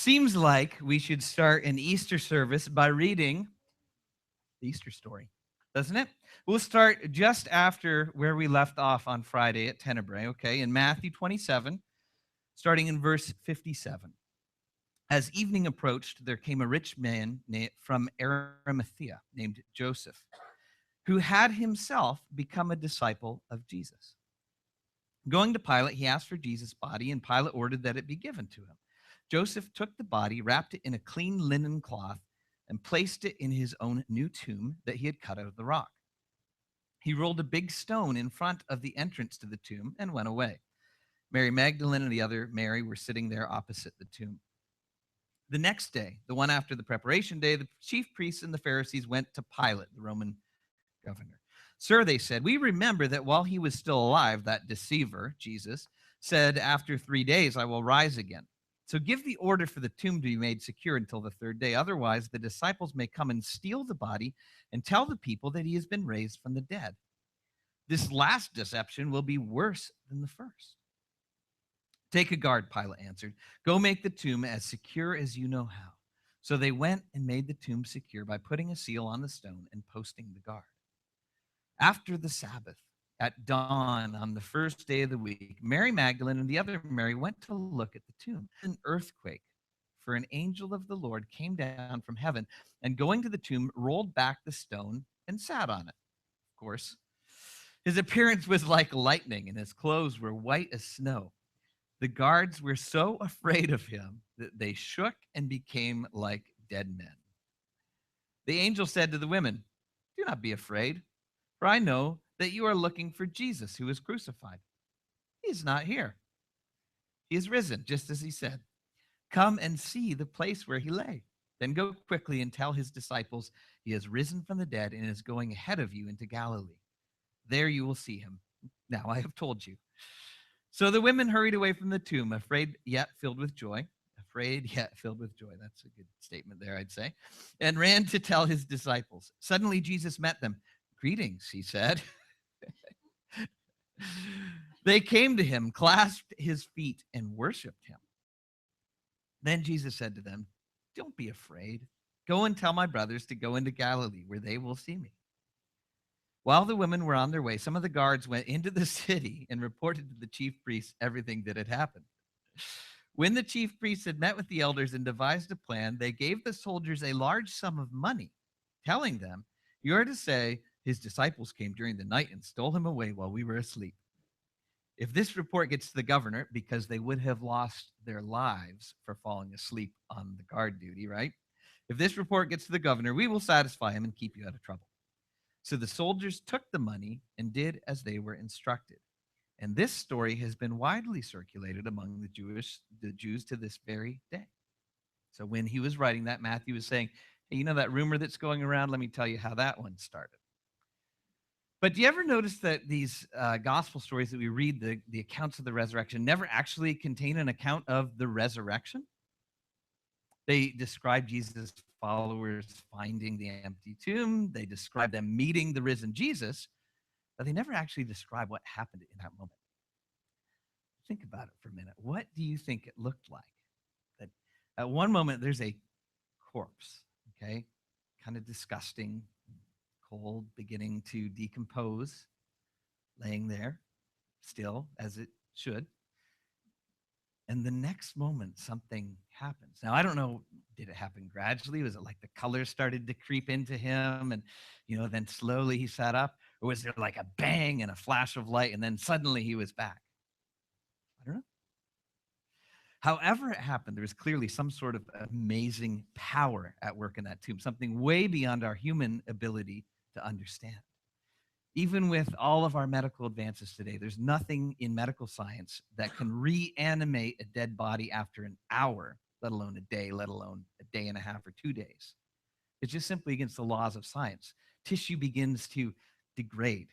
Seems like we should start an Easter service by reading the Easter story, doesn't it? We'll start just after where we left off on Friday at Tenebrae, okay, in Matthew 27, starting in verse 57. As evening approached, there came a rich man from Arimathea named Joseph, who had himself become a disciple of Jesus. Going to Pilate, he asked for Jesus' body, and Pilate ordered that it be given to him. Joseph took the body, wrapped it in a clean linen cloth, and placed it in his own new tomb that he had cut out of the rock. He rolled a big stone in front of the entrance to the tomb and went away. Mary Magdalene and the other Mary were sitting there opposite the tomb. The next day, the one after the preparation day, the chief priests and the Pharisees went to Pilate, the Roman governor. Sir, they said, we remember that while he was still alive, that deceiver, Jesus, said, after 3 days, I will rise again. So give the order for the tomb to be made secure until the third day. Otherwise, the disciples may come and steal the body and tell the people that he has been raised from the dead. This last deception will be worse than the first. Take a guard, Pilate answered. Go make the tomb as secure as you know how. So they went and made the tomb secure by putting a seal on the stone and posting the guard. After the Sabbath, at dawn on the first day of the week, Mary Magdalene and the other Mary went to look at the tomb. An earthquake, for an angel of the Lord came down from heaven and going to the tomb, rolled back the stone and sat on it. Of course, his appearance was like lightning and his clothes were white as snow. The guards were so afraid of him that they shook and became like dead men. The angel said to the women, do not be afraid, for I know that you are looking for Jesus who was crucified. He is not here. He is risen, just as he said. Come and see the place where he lay. Then go quickly and tell his disciples he has risen from the dead and is going ahead of you into Galilee. There you will see him. Now I have told you. So the women hurried away from the tomb, afraid yet filled with joy. Afraid yet filled with joy. That's a good statement there, I'd say. And ran to tell his disciples. Suddenly Jesus met them. Greetings, he said. They came to him, clasped his feet, and worshiped him. Then Jesus said to them, don't be afraid. Go and tell my brothers to go into Galilee, where they will see me. While the women were on their way, some of the guards went into the city and reported to the chief priests everything that had happened. When the chief priests had met with the elders and devised a plan, they gave the soldiers a large sum of money, telling them, you are to say, his disciples came during the night and stole him away while we were asleep. If this report gets to the governor, because they would have lost their lives for falling asleep on the guard duty, right? If this report gets to the governor, we will satisfy him and keep you out of trouble. So the soldiers took the money and did as they were instructed. And this story has been widely circulated among the Jews to this very day. So when he was writing that, Matthew was saying, hey, you know that rumor that's going around? Let me tell you how that one started. But do you ever notice that these gospel stories that we read, the accounts of the resurrection, never actually contain an account of the resurrection? They describe Jesus' followers finding the empty tomb. They describe them meeting the risen Jesus, but they never actually describe what happened in that moment. Think about it for a minute. What do you think it looked like? That at one moment there's a corpse, okay, kind of disgusting, cold, beginning to decompose, laying there, still as it should. And the next moment, something happens. Now, I don't know, did it happen gradually? Was it like the colors started to creep into him and, then slowly he sat up? Or was there like a bang and a flash of light and then suddenly he was back? I don't know. However it happened, there was clearly some sort of amazing power at work in that tomb, something way beyond our human ability to understand. Even with all of our medical advances today, there's nothing in medical science that can reanimate a dead body after an hour, let alone a day, let alone a day and a half or 2 days. It's just simply against the laws of science. Tissue begins to degrade,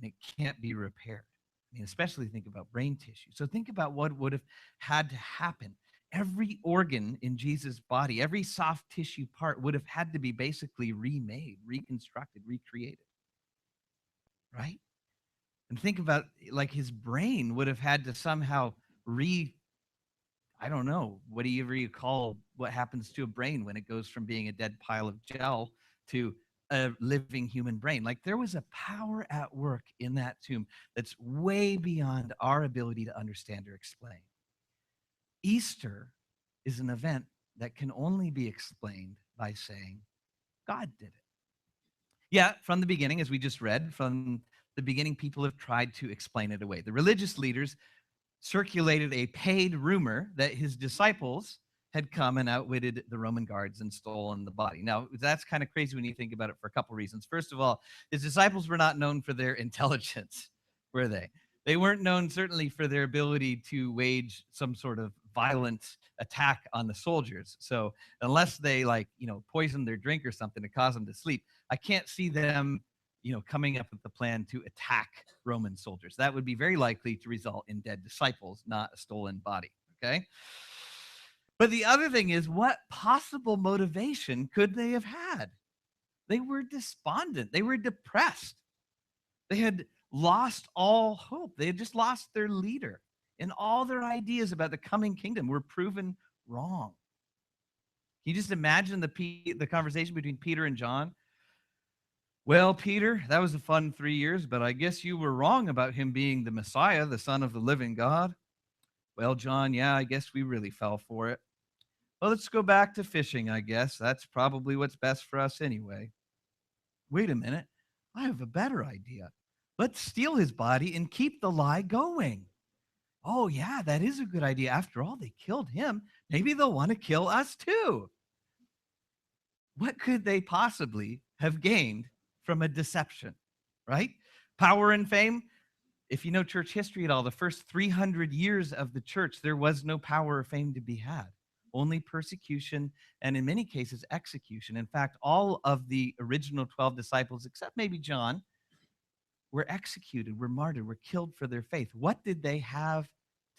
and it can't be repaired. I mean, especially think about brain tissue. So think about what would have had to happen. Every organ in Jesus' body, every soft tissue part would have had to be basically remade, reconstructed, recreated. Right? And think about like his brain would have had to somehow I don't know, whatever you call what happens to a brain when it goes from being a dead pile of gel to a living human brain. Like there was a power at work in that tomb that's way beyond our ability to understand or explain. Easter is an event that can only be explained by saying, God did it. Yeah, from the beginning, as we just read, from the beginning, people have tried to explain it away. The religious leaders circulated a paid rumor that his disciples had come and outwitted the Roman guards and stolen the body. Now, that's kind of crazy when you think about it for a couple reasons. First of all, his disciples were not known for their intelligence, were they? They weren't known certainly for their ability to wage some sort of violent attack on the soldiers. So, unless they poisoned their drink or something to cause them to sleep, I can't see them coming up with the plan to attack Roman soldiers. That would be very likely to result in dead disciples, not a stolen body. Okay. But the other thing is, what possible motivation could they have had? They were despondent. They were depressed. They had lost all hope. They had just lost their leader. And all their ideas about the coming kingdom were proven wrong. Can you just imagine the conversation between Peter and John? Well, Peter, that was a fun 3 years, but I guess you were wrong about him being the Messiah, the Son of the living God. Well, John, yeah, I guess we really fell for it. Well, let's go back to fishing, I guess. That's probably what's best for us anyway. Wait a minute. I have a better idea. Let's steal his body and keep the lie going. Oh, yeah, that is a good idea. After all, they killed him. Maybe they'll want to kill us too. What could they possibly have gained from a deception, right? Power and fame. If you know church history at all, the first 300 years of the church, there was no power or fame to be had, only persecution and in many cases execution. In fact, all of the original 12 disciples, except maybe John, were executed, were martyred, were killed for their faith. What did they have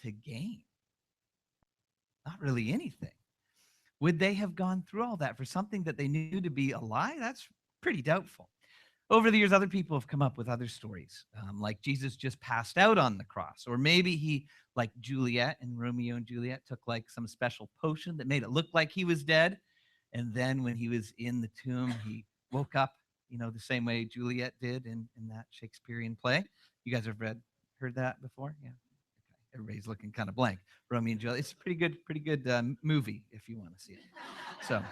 to gain? Not really anything. Would they have gone through all that for something that they knew to be a lie? That's pretty doubtful. Over the years, other people have come up with other stories, like Jesus just passed out on the cross, or maybe he, like Juliet and Romeo and Juliet, took like some special potion that made it look like he was dead, and then when he was in the tomb, he woke up, the same way Juliet did in that Shakespearean play. You guys have heard that before? Yeah. Okay. Everybody's looking kind of blank. Romeo and Juliet. It's a pretty good movie if you want to see it. So.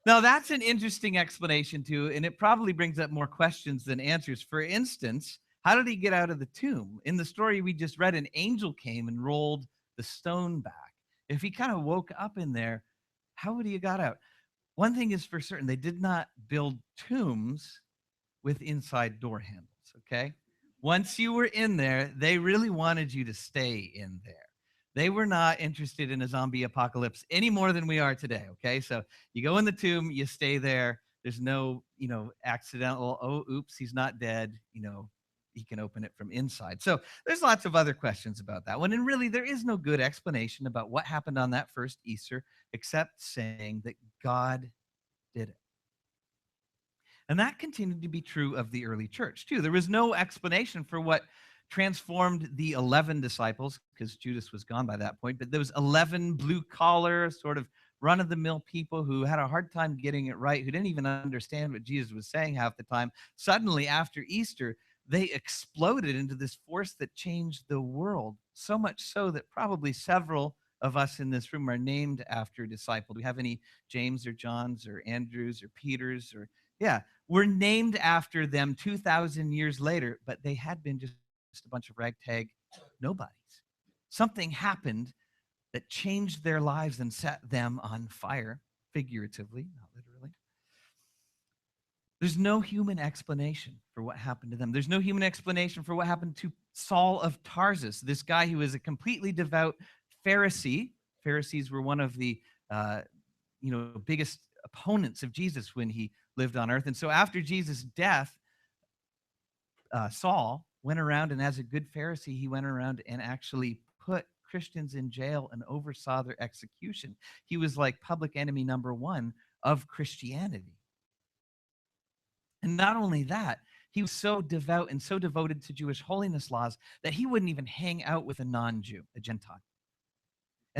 Now, that's an interesting explanation, too, and it probably brings up more questions than answers. For instance, how did he get out of the tomb? In the story we just read, an angel came and rolled the stone back. If he kind of woke up in there, how would he have got out? One thing is for certain, they did not build tombs with inside door handles, okay? Once you were in there, they really wanted you to stay in there. They were not interested in a zombie apocalypse any more than we are today, okay? So you go in the tomb, you stay there. There's no, accidental, oh, oops, he's not dead. He can open it from inside. So there's lots of other questions about that one. And really, there is no good explanation about what happened on that first Easter except saying that God did it. And that continued to be true of the early church, too. There was no explanation for what transformed the 11 disciples, because Judas was gone by that point, but those 11 blue-collar, sort of run-of-the-mill people who had a hard time getting it right, who didn't even understand what Jesus was saying half the time, suddenly after Easter, they exploded into this force that changed the world, so much so that probably several of us in this room are named after disciples. Do we have any James or Johns or Andrews or Peters or, yeah, we're named after them 2,000 years later, but they had been just a bunch of ragtag nobodies. Something happened that changed their lives and set them on fire, figuratively, not literally. There's no human explanation for what happened to them. There's no human explanation for what happened to Saul of Tarsus, this guy who was a completely devout Pharisee. Pharisees were one of the biggest opponents of Jesus when he lived on earth. And so after Jesus' death, Saul went around, and as a good Pharisee, he went around and actually put Christians in jail and oversaw their execution. He was like public enemy number one of Christianity. And not only that, he was so devout and so devoted to Jewish holiness laws that he wouldn't even hang out with a non-Jew, a Gentile.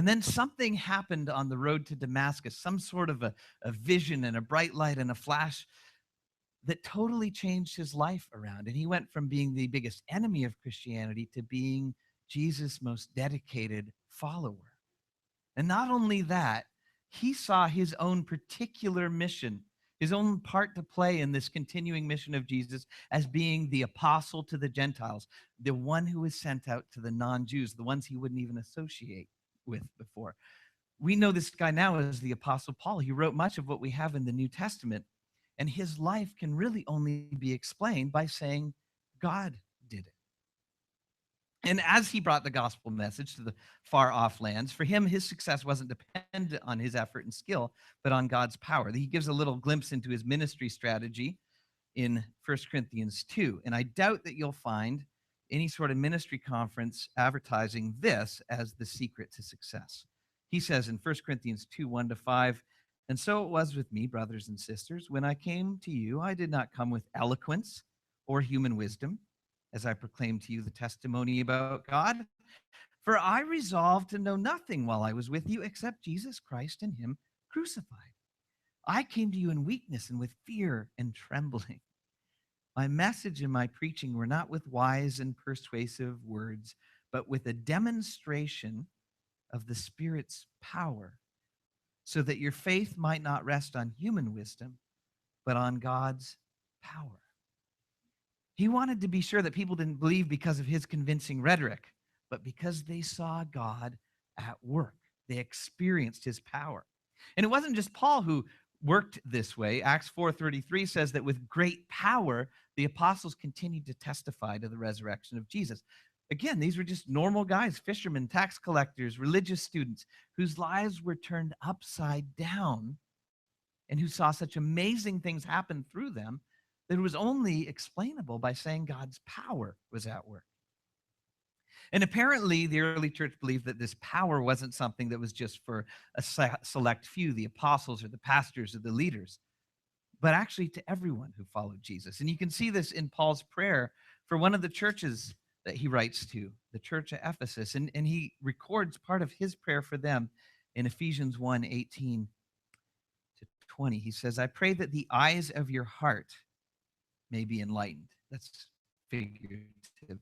And then something happened on the road to Damascus, some sort of a vision and a bright light and a flash that totally changed his life around. And he went from being the biggest enemy of Christianity to being Jesus' most dedicated follower. And not only that, he saw his own particular mission, his own part to play in this continuing mission of Jesus as being the apostle to the Gentiles, the one who was sent out to the non-Jews, the ones he wouldn't even associate with before. We know this guy now as the Apostle Paul. He wrote much of what we have in the New Testament, and his life can really only be explained by saying God did it. And as he brought the gospel message to the far off lands, for him, his success wasn't dependent on his effort and skill, but on God's power. He gives a little glimpse into his ministry strategy in 1 Corinthians 2. And I doubt that you'll find any sort of ministry conference advertising this as the secret to success. He says in 1 Corinthians 2, 1-5, and so it was with me, brothers and sisters. When I came to you, I did not come with eloquence or human wisdom, as I proclaimed to you the testimony about God. For I resolved to know nothing while I was with you except Jesus Christ and him crucified. I came to you in weakness and with fear and trembling. My message and my preaching were not with wise and persuasive words, but with a demonstration of the Spirit's power, so that your faith might not rest on human wisdom, but on God's power. He wanted to be sure that people didn't believe because of his convincing rhetoric, but because they saw God at work. They experienced his power. And it wasn't just Paul who worked this way. Acts 4:33 says that with great power, the apostles continued to testify to the resurrection of Jesus. Again, these were just normal guys, fishermen, tax collectors, religious students, whose lives were turned upside down and who saw such amazing things happen through them that it was only explainable by saying God's power was at work. And apparently, the early church believed that this power wasn't something that was just for a select few, the apostles or the pastors or the leaders, but actually to everyone who followed Jesus. And you can see this in Paul's prayer for one of the churches that he writes to, the church at Ephesus. And he records part of his prayer for them in Ephesians 1:18-20. He says, I pray that the eyes of your heart may be enlightened. That's figurative,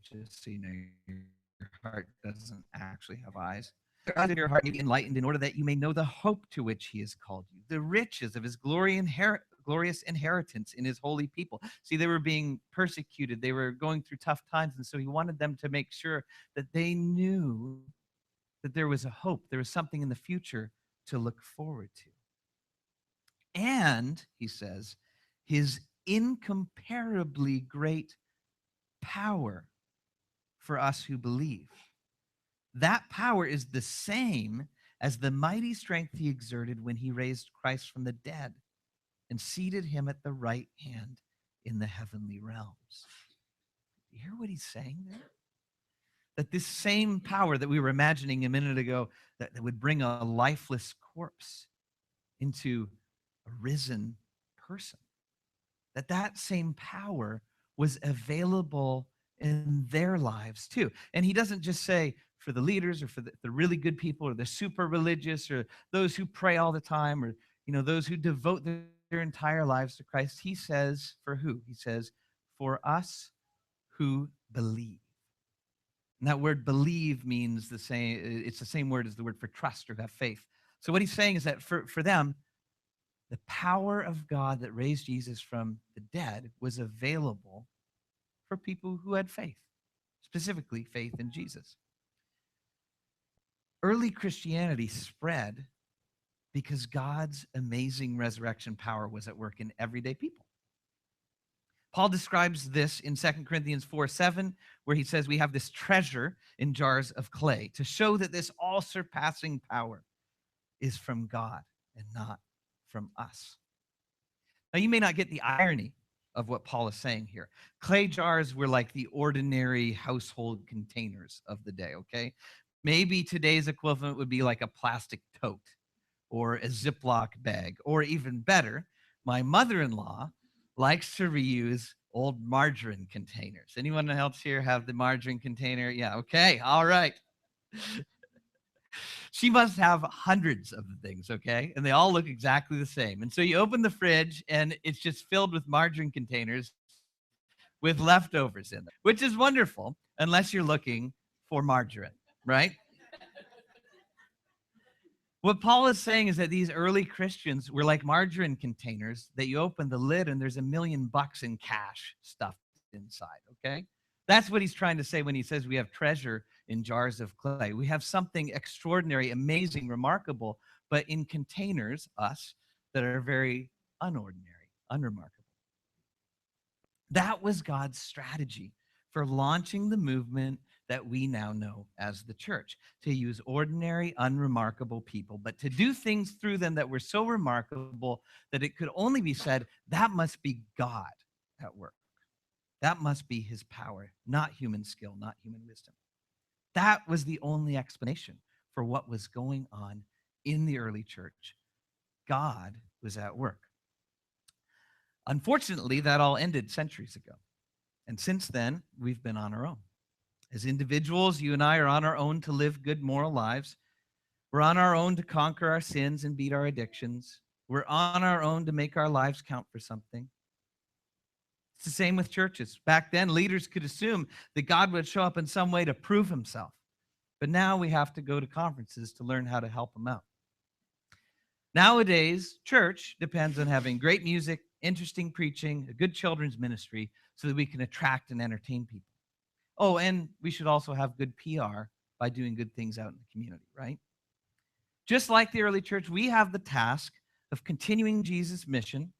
just so you know, your heart doesn't actually have eyes. The eyes of your heart may be enlightened in order that you may know the hope to which he has called you, the riches of his glorious inheritance in his holy people. See, they were being persecuted. They were going through tough times. And so he wanted them to make sure that they knew that there was a hope. There was something in the future to look forward to. And, he says, his incomparably great power for us who believe. That power is the same as the mighty strength he exerted when he raised Christ from the dead and seated him at the right hand in the heavenly realms. You hear what he's saying there? That this same power that we were imagining a minute ago that would bring a lifeless corpse into a risen person, that same power was available in their lives too. And he doesn't just say for the leaders or for the really good people or the super religious or those who pray all the time or those who devote their entire lives to Christ. He says for who? He says for us who believe. And that word believe means it's the same word as the word for trust or have faith. So what he's saying is that for them, the power of God that raised Jesus from the dead was available for people who had faith, specifically faith in Jesus. Early Christianity spread because God's amazing resurrection power was at work in everyday people. Paul describes this in 2 Corinthians 4:7, where he says we have this treasure in jars of clay to show that this all-surpassing power is from God and not from us. Now, you may not get the irony of what Paul is saying here. Clay jars were like the ordinary household containers of the day, okay? Maybe today's equivalent would be like a plastic tote or a Ziploc bag, or even better, my mother-in-law likes to reuse old margarine containers. Anyone else here have the margarine container? Yeah, okay, all right. She must have hundreds of the things, okay? And they all look exactly the same. And so you open the fridge and it's just filled with margarine containers with leftovers in them, which is wonderful unless you're looking for margarine, right? What Paul is saying is that these early Christians were like margarine containers that you open the lid and there's $1,000,000 in cash stuffed inside, okay? That's what he's trying to say when he says we have treasure in jars of clay. We have something extraordinary, amazing, remarkable, but in containers, us, that are very unordinary, unremarkable. That was God's strategy for launching the movement that we now know as the church, to use ordinary, unremarkable people, but to do things through them that were so remarkable that it could only be said, that must be God at work. That must be his power, not human skill, not human wisdom. That was the only explanation for what was going on in the early church. God was at work. Unfortunately, that all ended centuries ago. And since then, we've been on our own. As individuals, you and I are on our own to live good moral lives. We're on our own to conquer our sins and beat our addictions. We're on our own to make our lives count for something. It's the same with churches. Back then, leaders could assume that God would show up in some way to prove himself. But now we have to go to conferences to learn how to help him out. Nowadays, church depends on having great music, interesting preaching, a good children's ministry, so that we can attract and entertain people. Oh, and we should also have good PR by doing good things out in the community, right? Just like the early church, we have the task of continuing Jesus' mission,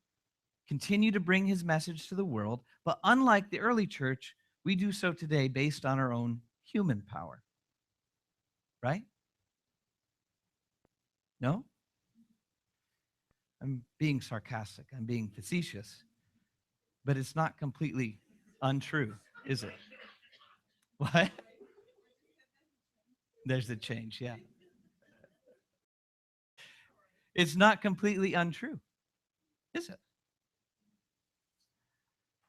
continue to bring his message to the world, but unlike the early church, we do so today based on our own human power, right? No? I'm being sarcastic. I'm being facetious. But it's not completely untrue, is it? What? There's the change, yeah. It's not completely untrue, is it?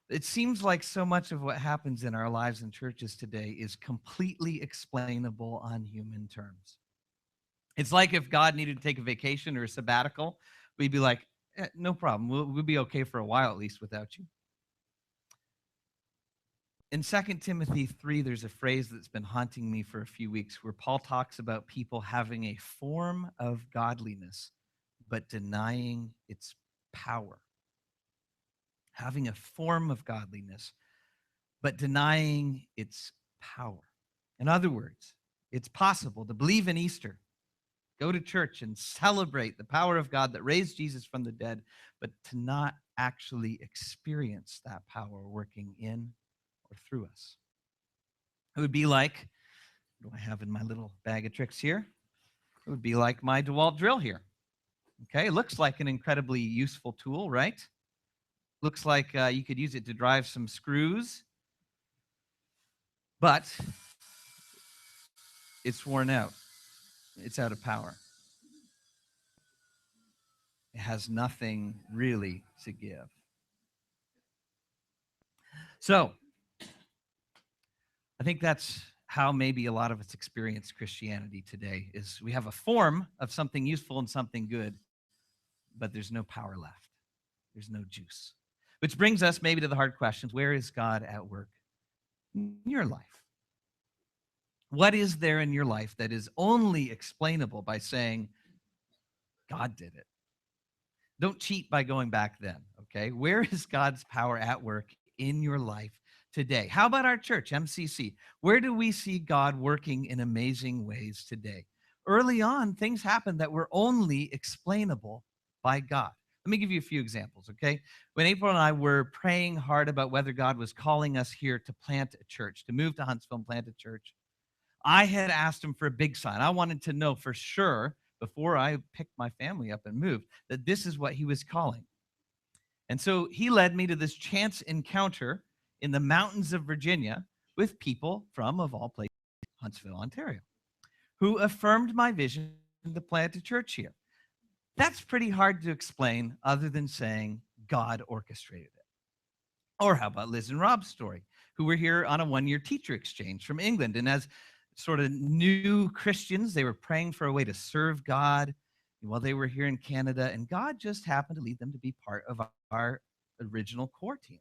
It seems like so much of what happens in our lives in churches today is completely explainable on human terms. It's like if God needed to take a vacation or a sabbatical, we'd be like, no problem. We'll be okay for a while at least without you. In 2 Timothy 3, there's a phrase that's been haunting me for a few weeks where Paul talks about people having a form of godliness, but denying its power. Having a form of godliness, but denying its power. In other words, it's possible to believe in Easter, go to church and celebrate the power of God that raised Jesus from the dead, but to not actually experience that power working in or through us. It would be like, what do I have in my little bag of tricks here? It would be like my DeWalt drill here. Okay, it looks like an incredibly useful tool, right? Looks like you could use it to drive some screws, but it's worn out. It's out of power. It has nothing really to give. So, I think that's how maybe a lot of us experience Christianity today, is we have a form of something useful and something good, but there's no power left. There's no juice. Which brings us maybe to the hard questions. Where is God at work in your life? What is there in your life that is only explainable by saying, God did it? Don't cheat by going back then, okay? Where is God's power at work in your life today? How about our church, MCC? Where do we see God working in amazing ways today? Early on, things happened that were only explainable by God. Let me give you a few examples, okay? When April and I were praying hard about whether God was calling us here to plant a church, to move to Huntsville and plant a church, I had asked him for a big sign. I wanted to know for sure, before I picked my family up and moved, that this is what he was calling. And so he led me to this chance encounter in the mountains of Virginia with people from, of all places, Huntsville, Ontario, who affirmed my vision to plant a church here. That's pretty hard to explain other than saying God orchestrated it. Or how about Liz and Rob's story, who were here on a one-year teacher exchange from England. And as sort of new Christians. They were praying for a way to serve God while they were here in Canada, and God just happened to lead them to be part of our original core team.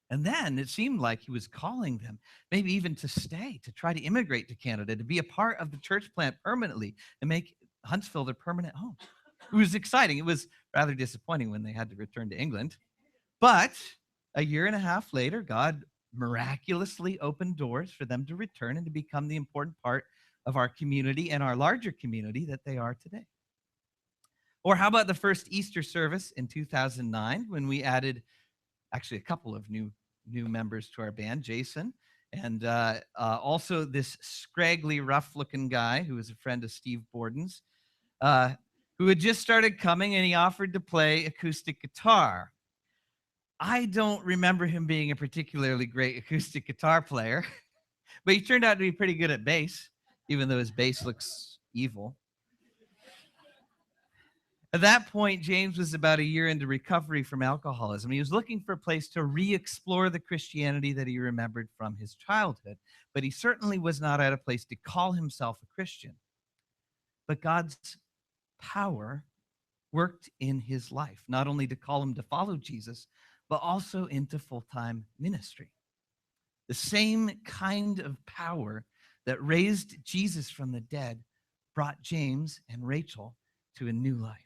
And then it seemed like he was calling them, maybe even to stay, to try to immigrate to Canada, to be a part of the church plant permanently and make Huntsville their permanent home. It was exciting. It was rather disappointing when they had to return to England. But a year and a half later, God miraculously opened doors for them to return and to become the important part of our community and our larger community that they are today. Or how about the first Easter service in 2009 when we added actually a couple of new members to our band, Jason, and also this scraggly, rough-looking guy who was a friend of Steve Borden's, who had just started coming, and he offered to play acoustic guitar. I don't remember him being a particularly great acoustic guitar player, but he turned out to be pretty good at bass, even though his bass looks evil. At that point, James was about a year into recovery from alcoholism. He was looking for a place to re-explore the Christianity that he remembered from his childhood, but he certainly was not at a place to call himself a Christian. But God's power worked in his life, not only to call him to follow Jesus, but also into full-time ministry. The same kind of power that raised Jesus from the dead brought James and Rachel to a new life.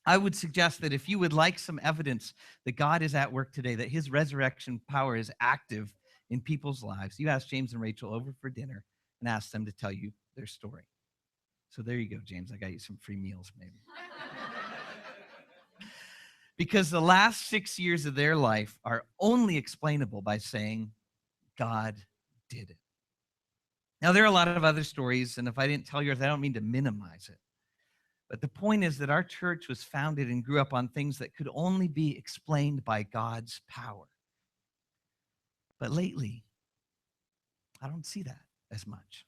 I would suggest that if you would like some evidence that God is at work today, that his resurrection power is active in people's lives, you ask James and Rachel over for dinner and ask them to tell you their story. So there you go, James. I got you some free meals, maybe. Because the last 6 years of their life are only explainable by saying, God did it. Now, there are a lot of other stories, and if I didn't tell yours, I don't mean to minimize it. But the point is that our church was founded and grew up on things that could only be explained by God's power. But lately, I don't see that as much.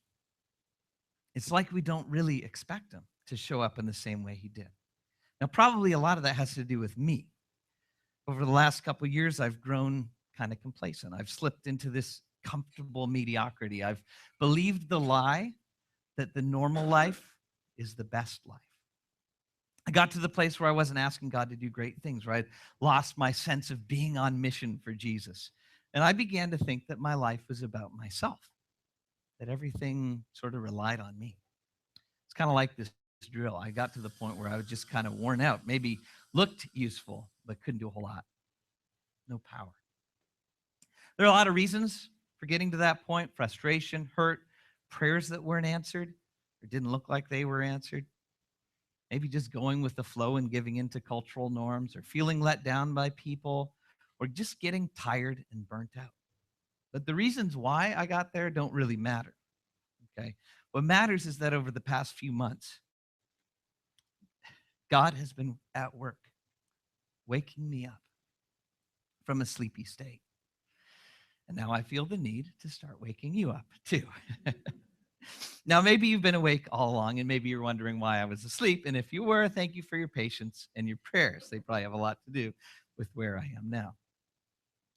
It's like we don't really expect him to show up in the same way he did. Now, probably a lot of that has to do with me. Over the last couple of years, I've grown kind of complacent. I've slipped into this comfortable mediocrity. I've believed the lie that the normal life is the best life. I got to the place where I wasn't asking God to do great things, where I'd lost my sense of being on mission for Jesus. And I began to think that my life was about myself, that everything sort of relied on me. It's kind of like this drill. I got to the point where I was just kind of worn out, maybe looked useful, but couldn't do a whole lot. No power. There are a lot of reasons for getting to that point: frustration, hurt, prayers that weren't answered or didn't look like they were answered. Maybe just going with the flow and giving into cultural norms, or feeling let down by people, or just getting tired and burnt out. But the reasons why I got there don't really matter, okay? What matters is that over the past few months, God has been at work, waking me up from a sleepy state. And now I feel the need to start waking you up too. Now, maybe you've been awake all along, and maybe you're wondering why I was asleep. And if you were, thank you for your patience and your prayers. They probably have a lot to do with where I am now.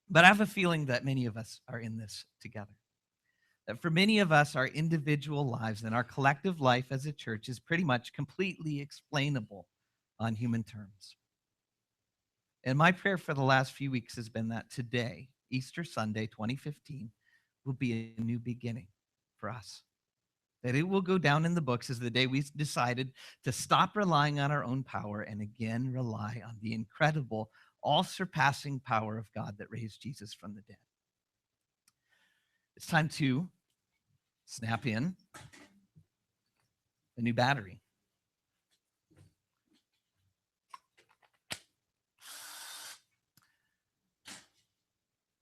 But I have a feeling that many of us are in this together. That for many of us, our individual lives and our collective life as a church is pretty much completely explainable on human terms. And my prayer for the last few weeks has been that today, Easter Sunday 2015, will be a new beginning for us. That it will go down in the books as the day we decided to stop relying on our own power and again rely on the incredible, all-surpassing power of God that raised Jesus from the dead. It's time to snap in a new battery.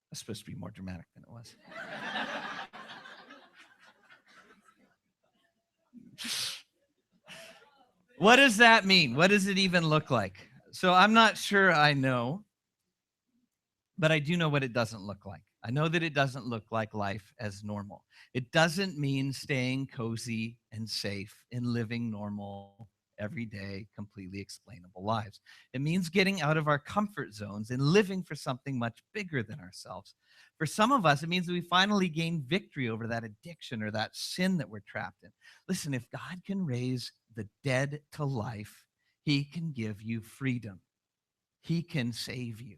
That's supposed to be more dramatic than it was. What does that mean? What does it even look like? So I'm not sure I know, but I do know what it doesn't look like. I know that it doesn't look like life as normal. It doesn't mean staying cozy and safe and living normal everyday, completely explainable lives. It means getting out of our comfort zones and living for something much bigger than ourselves. For some of us, it means that we finally gain victory over that addiction or that sin that we're trapped in. Listen, if God can raise the dead to life, he can give you freedom. He can save you.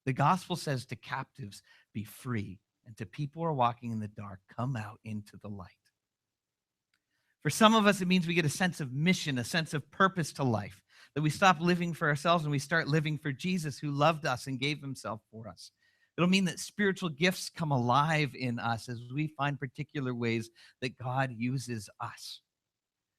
The gospel says to captives, be free, and to people who are walking in the dark, come out into the light. For some of us, it means we get a sense of mission, a sense of purpose to life, that we stop living for ourselves and we start living for Jesus, who loved us and gave himself for us. It'll mean that spiritual gifts come alive in us as we find particular ways that God uses us.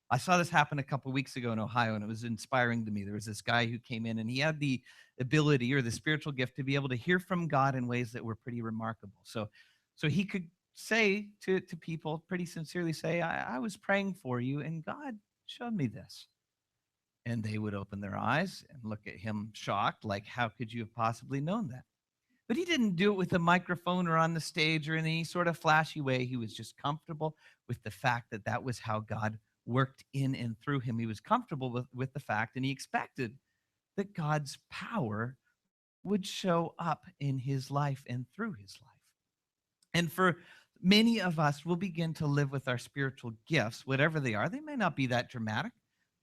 I saw this happen a couple of weeks ago in Ohio, and it was inspiring to me. There was this guy who came in, and he had the ability or the spiritual gift to be able to hear from God in ways that were pretty remarkable. So he could say to people, pretty sincerely say, I was praying for you, and God showed me this. And they would open their eyes and look at him shocked, like, how could you have possibly known that? But he didn't do it with a microphone or on the stage or in any sort of flashy way. He was just comfortable with the fact that that was how God worked in and through him. He was comfortable with the fact, and he expected that God's power would show up in his life and through his life. And for many of us, we'll begin to live with our spiritual gifts, whatever they are. They may not be that dramatic.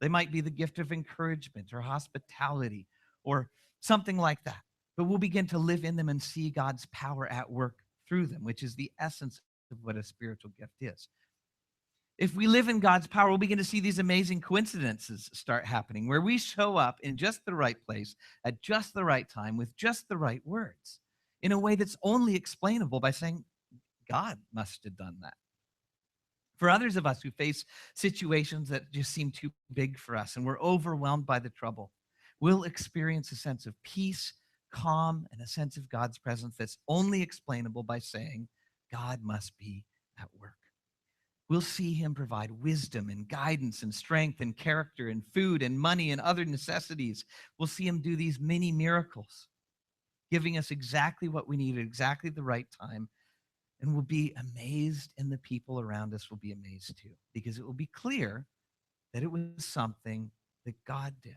They might be the gift of encouragement or hospitality or something like that. But we'll begin to live in them and see God's power at work through them, which is the essence of what a spiritual gift is. If we live in God's power, we'll begin to see these amazing coincidences start happening where we show up in just the right place at just the right time with just the right words in a way that's only explainable by saying, God must have done that. For others of us who face situations that just seem too big for us and we're overwhelmed by the trouble, we'll experience a sense of peace, calm, and a sense of God's presence that's only explainable by saying, God must be at work. We'll see him provide wisdom and guidance and strength and character and food and money and other necessities. We'll see him do these mini miracles, giving us exactly what we need at exactly the right time. And we'll be amazed, and the people around us will be amazed too, because it will be clear that it was something that God did.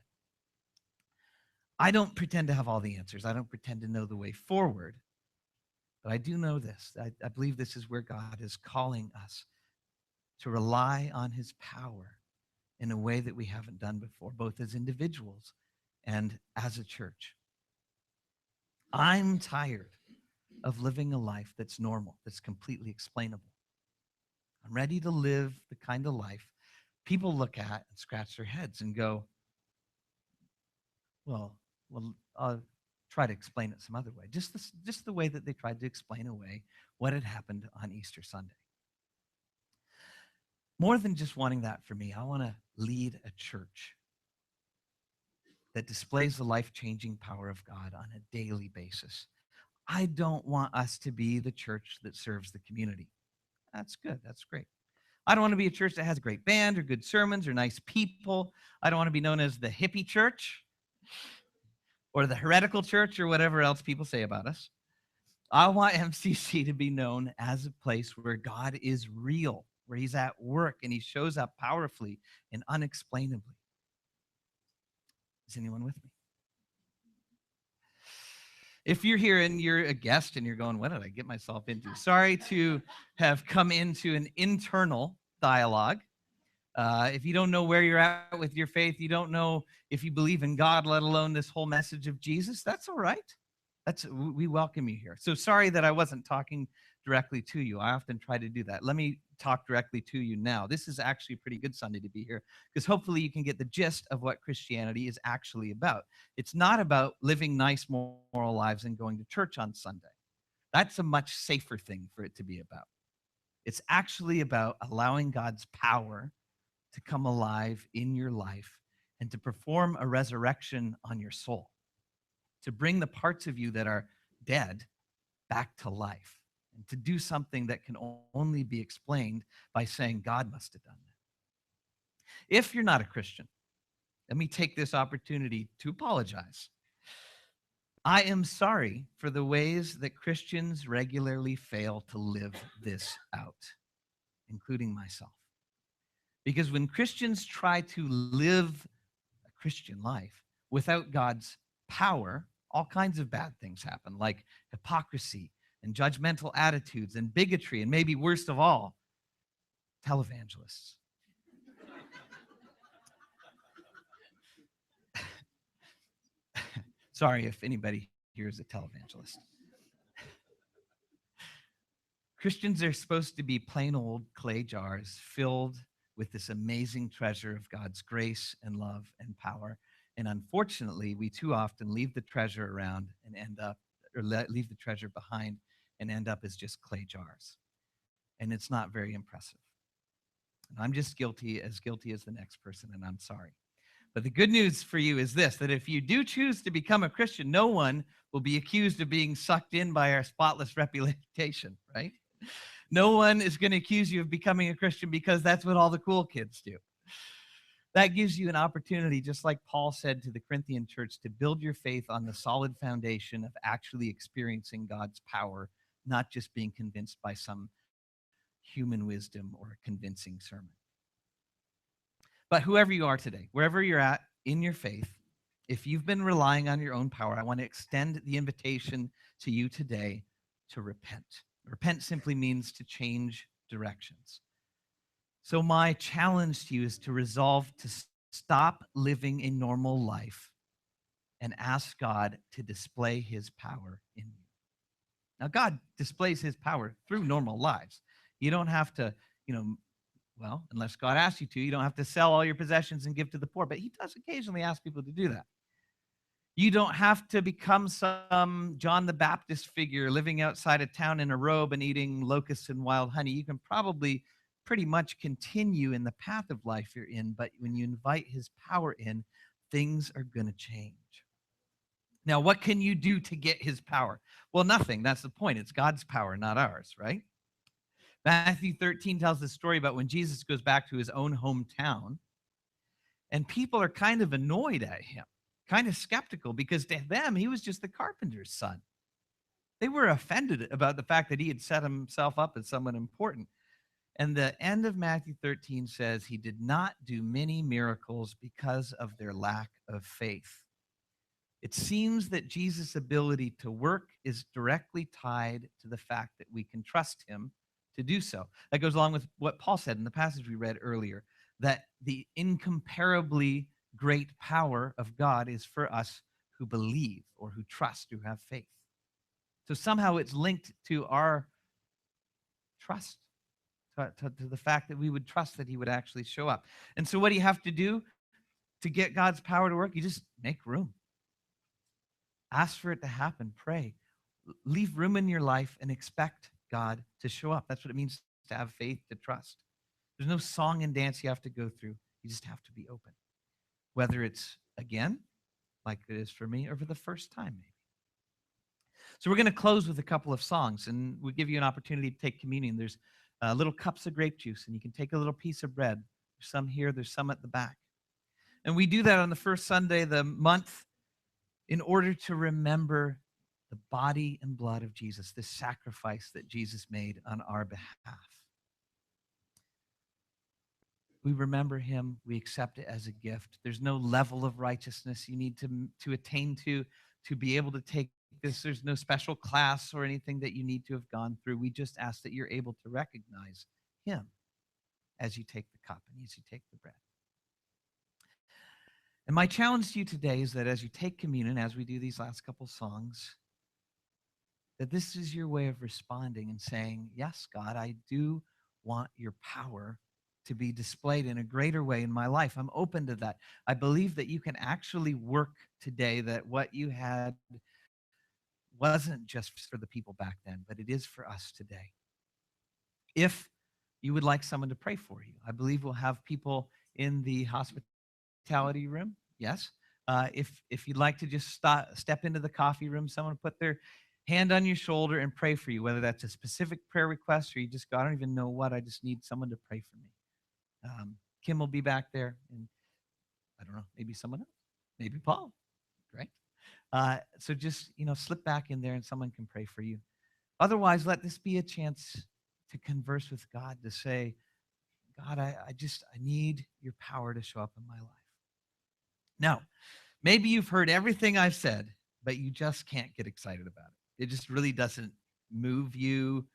I don't pretend to have all the answers. I don't pretend to know the way forward. But I do know this. I believe this is where God is calling us to rely on his power in a way that we haven't done before, both as individuals and as a church. I'm tired of living a life that's normal, that's completely explainable. I'm ready to live the kind of life people look at and scratch their heads and go, well, I'll try to explain it some other way. Just the way that they tried to explain away what had happened on Easter Sunday. More than just wanting that for me, I want to lead a church that displays the life-changing power of God on a daily basis. I don't want us to be the church that serves the community. That's good. That's great. I don't want to be a church that has a great band or good sermons or nice people. I don't want to be known as the hippie church or the heretical church or whatever else people say about us. I want MCC to be known as a place where God is real, where he's at work and he shows up powerfully and unexplainably. Is anyone with me? If you're here and you're a guest and you're going, what did I get myself into? Sorry to have come into an internal dialogue. If you don't know where you're at with your faith, you don't know if you believe in God, let alone this whole message of Jesus, that's all right. We welcome you here. So sorry that I wasn't talking directly to you. I often try to do that. Let me talk directly to you now. This is actually a pretty good Sunday to be here because hopefully you can get the gist of what Christianity is actually about. It's not about living nice moral lives and going to church on Sunday. That's a much safer thing for it to be about. It's actually about allowing God's power to come alive in your life and to perform a resurrection on your soul, to bring the parts of you that are dead back to life, and to do something that can only be explained by saying God must have done that. If you're not a Christian, let me take this opportunity to apologize. I am sorry for the ways that Christians regularly fail to live this out, including myself. Because when Christians try to live a Christian life without God's power, all kinds of bad things happen, like hypocrisy and judgmental attitudes and bigotry, and maybe worst of all, televangelists. Sorry if anybody here is a televangelist. Christians are supposed to be plain old clay jars filled with this amazing treasure of God's grace and love and power. And unfortunately, we too often leave the treasure around and end up, or leave the treasure behind and end up as just clay jars. And it's not very impressive. And I'm just guilty as the next person, and I'm sorry. But the good news for you is this, that if you do choose to become a Christian, no one will be accused of being sucked in by our spotless reputation, right? No one is going to accuse you of becoming a Christian because that's what all the cool kids do. That gives you an opportunity, just like Paul said to the Corinthian church, to build your faith on the solid foundation of actually experiencing God's power, not just being convinced by some human wisdom or a convincing sermon. But whoever you are today, wherever you're at in your faith, if you've been relying on your own power, I want to extend the invitation to you today to repent. Repent simply means to change directions. So my challenge to you is to resolve to stop living a normal life and ask God to display his power in you. Now, God displays his power through normal lives. You don't have to, well, unless God asks you to, you don't have to sell all your possessions and give to the poor, but he does occasionally ask people to do that. You don't have to become some John the Baptist figure living outside of town in a robe and eating locusts and wild honey. You can probably pretty much continue in the path of life you're in, but when you invite his power in, things are going to change. Now, what can you do to get his power? Well, nothing. That's the point. It's God's power, not ours, right? Matthew 13 tells the story about when Jesus goes back to his own hometown, and people are kind of annoyed at him, kind of skeptical, because to them, he was just the carpenter's son. They were offended about the fact that he had set himself up as someone important. And the end of Matthew 13 says he did not do many miracles because of their lack of faith. It seems that Jesus' ability to work is directly tied to the fact that we can trust him to do so. That goes along with what Paul said in the passage we read earlier, that the incomparably great power of God is for us who believe or who trust, who have faith. So somehow it's linked to our trust, to the fact that we would trust that he would actually show up. And so what do you have to do to get God's power to work? You just make room. Ask for it to happen. Pray. Leave room in your life and expect God to show up. That's what it means to have faith, to trust. There's no song and dance you have to go through. You just have to be open. Whether it's again, like it is for me, or for the first time, maybe. So we're going to close with a couple of songs, and we'll give you an opportunity to take communion. There's little cups of grape juice, and you can take a little piece of bread. There's some here, there's some at the back. And we do that on the first Sunday of the month in order to remember the body and blood of Jesus, this sacrifice that Jesus made on our behalf. We remember him. We accept it as a gift. There's no level of righteousness you need to attain to be able to take this. There's no special class or anything that you need to have gone through. We just ask that you're able to recognize him as you take the cup and as you take the bread. And my challenge to you today is that as you take communion, as we do these last couple songs, that this is your way of responding and saying, yes, God, I do want your power to be displayed in a greater way in my life. I'm open to that. I believe that you can actually work today, that what you had wasn't just for the people back then, but it is for us today. If you would like someone to pray for you, I believe we'll have people in the hospitality room. Yes. If you'd like to just step into the coffee room, someone put their hand on your shoulder and pray for you, whether that's a specific prayer request or you just go, I don't even know what, I just need someone to pray for me. Kim will be back there, and I don't know, maybe someone else, maybe Paul, right? So just, slip back in there and someone can pray for you. Otherwise, let this be a chance to converse with God, to say, God, I need your power to show up in my life. Now, maybe you've heard everything I've said, but you just can't get excited about it. It just really doesn't move you.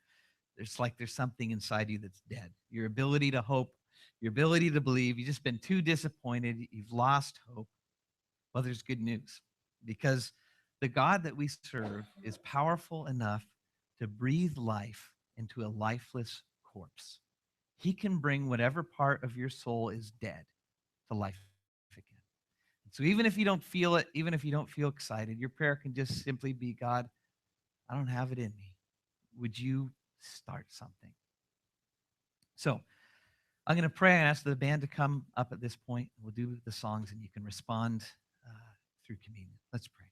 There's something inside you that's dead. Your ability to hope, your ability to believe, you've just been too disappointed. You've lost hope. Well, there's good news because the God that we serve is powerful enough to breathe life into a lifeless corpse. He can bring whatever part of your soul is dead to life again. So even if you don't feel it, even if you don't feel excited, your prayer can just simply be, God, I don't have it in me. Would you start something? So I'm going to pray and ask the band to come up at this point. We'll do the songs and you can respond through communion. Let's pray.